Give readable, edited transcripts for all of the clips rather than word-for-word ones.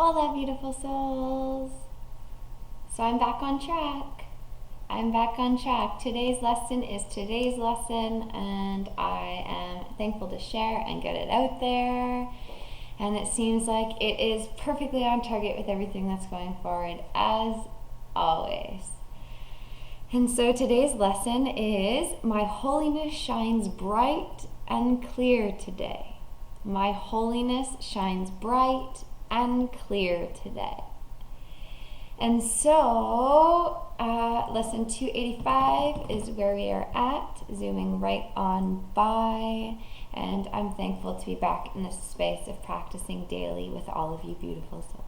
Hola, beautiful souls. So I'm back on track. Today's lesson is today's lesson, and I am thankful to share and get it out there. And it seems like it is perfectly on target with everything that's going forward, as always. And so today's lesson is my holiness shines bright and clear today. My holiness shines bright and clear today. And so, lesson 285 is where we are at, zooming right on by. And I'm thankful to be back in this space of practicing daily with all of you beautiful souls.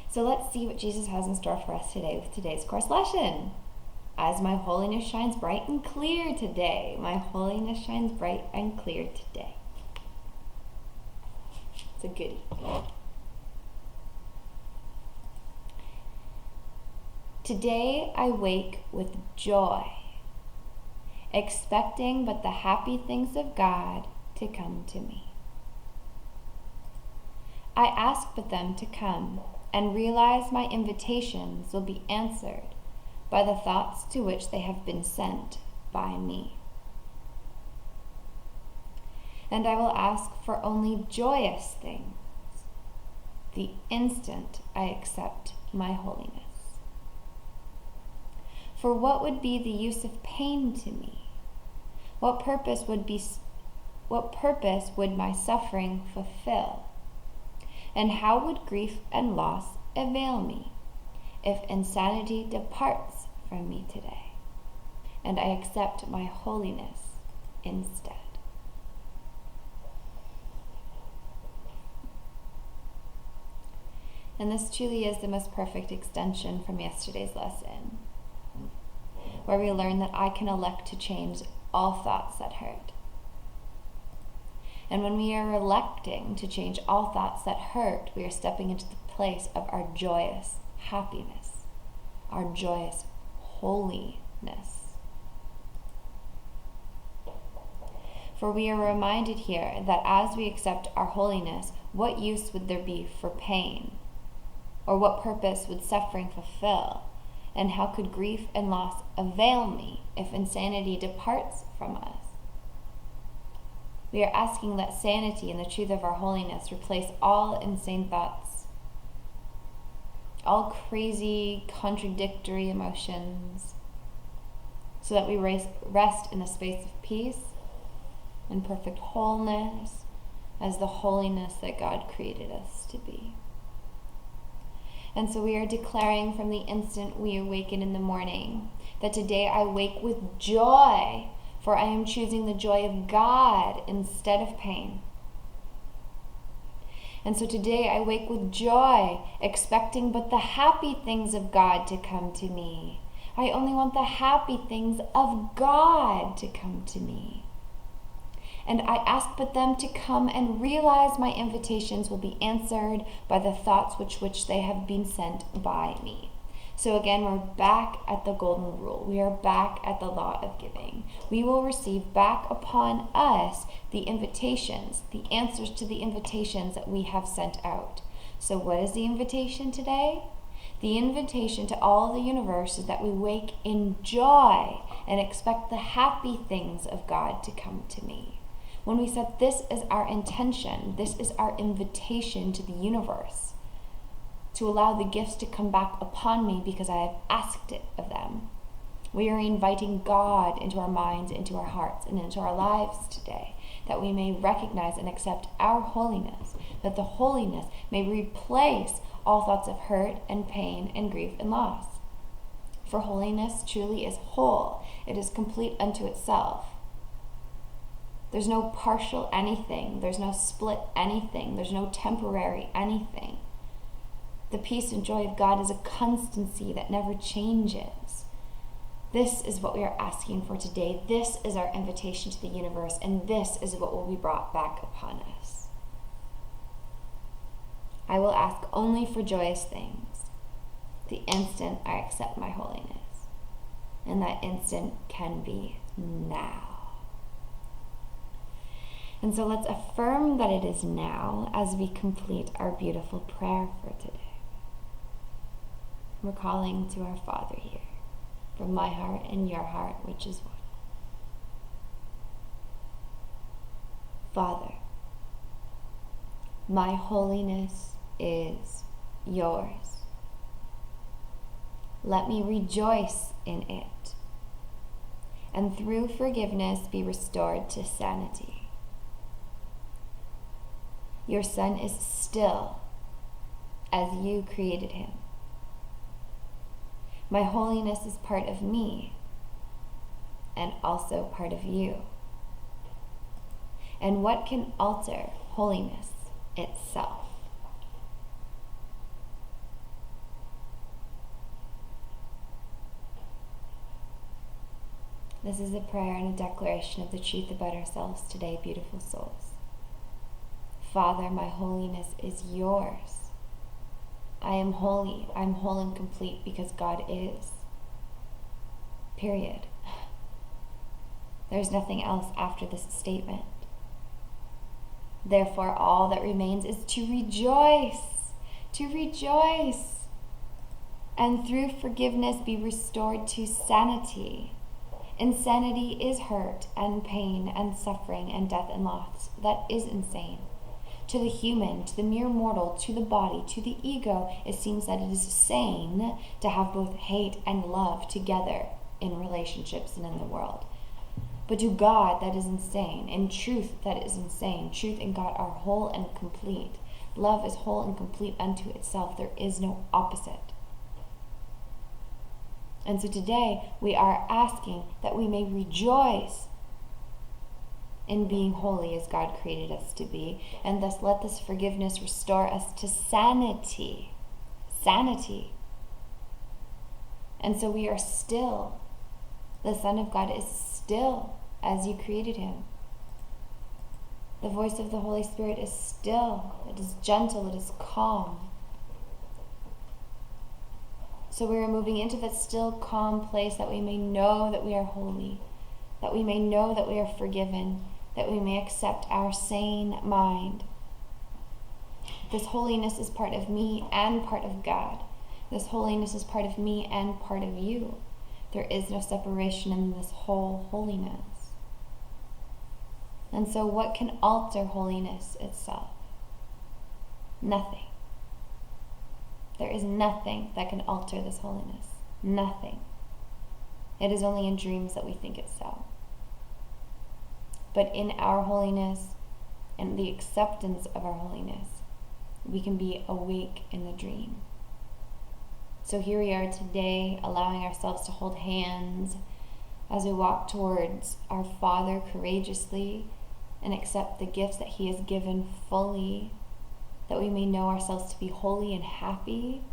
So let's see what Jesus has in store for us today with today's course lesson. As my holiness shines bright and clear today. My holiness shines bright and clear today. It's a goodie. Today I wake with joy, expecting but the happy things of God to come to me. I ask but them to come and realize my invitations will be answered by the thoughts to which they have been sent by me. And I will ask for only joyous things the instant I accept my holiness. For what would be the use of pain to me? What purpose would my suffering fulfill? And how would grief and loss avail me if insanity departs from me today, and I accept my holiness instead? And this truly is the most perfect extension from yesterday's lesson, where we learn that I can elect to change all thoughts that hurt. And when we are electing to change all thoughts that hurt, we are stepping into the place of our joyous happiness, our joyous holiness. For we are reminded here that as we accept our holiness, what use would there be for pain? Or what purpose would suffering fulfill? And how could grief and loss avail me if insanity departs from us? We are asking that sanity and the truth of our holiness replace all insane thoughts, all crazy, contradictory emotions, so that we rest in a space of peace and perfect wholeness as the holiness that God created us to be. And so we are declaring from the instant we awaken in the morning that today I wake with joy, for I am choosing the joy of God instead of pain. And so today I wake with joy, expecting but the happy things of God to come to me. I only want the happy things of God to come to me. And I ask but them to come and realize my invitations will be answered by the thoughts which they have been sent by me. So again, we're back at the golden rule. We are back at the law of giving. We will receive back upon us the invitations, the answers to the invitations that we have sent out. So what is the invitation today? The invitation to all the universe is that we wake in joy and expect the happy things of God to come to me. When we said this is our intention, this is our invitation to the universe, to allow the gifts to come back upon me because I have asked it of them. We are inviting God into our minds, into our hearts, and into our lives today, that we may recognize and accept our holiness, that the holiness may replace all thoughts of hurt and pain and grief and loss. For holiness truly is whole. It is complete unto itself. There's no partial anything. There's no split anything. There's no temporary anything. The peace and joy of God is a constancy that never changes. This is what we are asking for today. This is our invitation to the universe, and this is what will be brought back upon us. I will ask only for joyous things the instant I accept my holiness. And that instant can be now. And so let's affirm that it is now as we complete our beautiful prayer for today. We're calling to our Father here, from my heart and your heart, which is one. Father, my holiness is yours. Let me rejoice in it, and through forgiveness be restored to sanity. Your Son is still as you created him. My holiness is part of me and also part of you. And what can alter holiness itself? This is a prayer and a declaration of the truth about ourselves today, beautiful souls. Father, my holiness is yours. I am holy. I'm whole and complete because God is. Period. There's nothing else after this statement. Therefore, all that remains is to rejoice, and through forgiveness be restored to sanity. Insanity is hurt and pain and suffering and death and loss. That is insane. To the human, to the mere mortal, to the body, to the ego, it seems that it is sane to have both hate and love together in relationships and in the world. But to God, that is insane. In truth, that is insane. Truth and God are whole and complete. Love is whole and complete unto itself. There is no opposite. And so today, we are asking that we may rejoice in being holy as God created us to be, and thus let this forgiveness restore us to sanity. Sanity. And so we are still. The Son of God is still as you created him. The voice of the Holy Spirit is still. It is gentle. It is calm. So we are moving into that still, calm place that we may know that we are holy, that we may know that we are forgiven, that we may accept our sane mind. This holiness is part of me and part of God. This holiness is part of me and part of you. There is no separation in this whole holiness. And so what can alter holiness itself? Nothing. There is nothing that can alter this holiness. Nothing. It is only in dreams that we think it's so. But in our holiness and the acceptance of our holiness, we can be awake in the dream. So here we are today, allowing ourselves to hold hands as we walk towards our Father courageously and accept the gifts that he has given fully, that we may know ourselves to be holy and happy,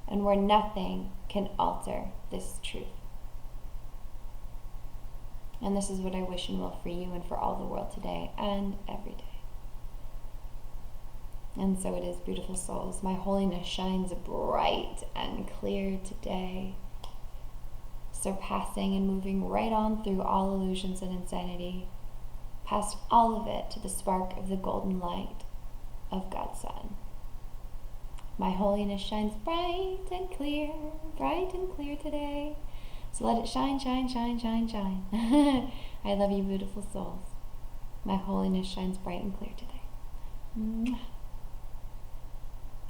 and where nothing can alter this truth. And this is what I wish and will for you and for all the world today and every day. And so it is, beautiful souls. My holiness shines bright and clear today, surpassing and moving right on through all illusions and insanity, past all of it to the spark of the golden light of God's Son. My holiness shines bright and clear today. So let it shine, shine, shine, shine, shine. I love you, beautiful souls. My holiness shines bright and clear today.